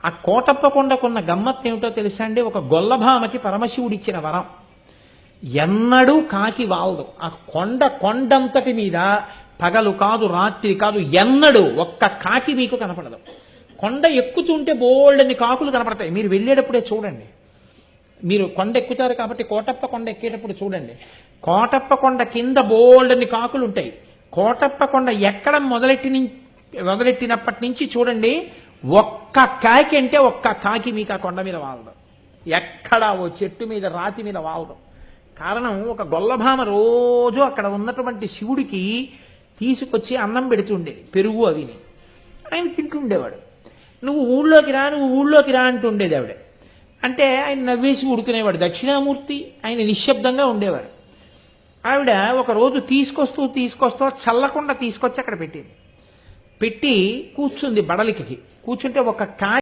ఆ కోటప్ప కొండకున్న గమ్మత్తు ఏమిటో తెలుసా అండి? ఒక గొల్లభామకి పరమశివుడిచ్చిన వరం. ఎన్నడూ కాకి వాలదు. ఆ కొండంతటి మీద పగలు కాదు రాత్రి కాదు ఎన్నడూ ఒక్క కాకి మీకు కనపడదు. కొండ ఎక్కుతుంటే బోల్డని కాకులు కనపడతాయి. మీరు వెళ్ళేటప్పుడే చూడండి. మీరు కొండ ఎక్కుతారు కాబట్టి కోటప్ప కొండ ఎక్కేటప్పుడు చూడండి. కోటప్ప కొండ కింద బోల్డని కాకులు ఉంటాయి. కోటప్ప కొండ ఎక్కడం మొదలెట్టినప్పటి నుంచి చూడండి, ఒక్క కాకి అంటే ఒక్క కాకి మీకు ఆ కొండ మీద వాలదు. ఎక్కడ ఓ చెట్టు మీద రాతి మీద వాలదు. కారణం, ఒక గొల్లభామ రోజు అక్కడ ఉన్నటువంటి శివుడికి తీసుకొచ్చి అన్నం పెడుతుండేది, పెరుగు అవిని. ఆయన తింటుండేవాడు. నువ్వు ఊళ్ళోకి రా అంటుండేది ఆవిడ. అంటే ఆయన నవ్వేసి ఉడుకునేవాడు. దక్షిణామూర్తి, ఆయన నిశ్శబ్దంగా ఉండేవారు. ఆవిడ ఒకరోజు తీసుకొస్తూ చల్లకుండా తీసుకొచ్చి అక్కడ పెట్టింది. పెట్టి కూర్చుంది బడలికి. కూర్చుంటే ఒక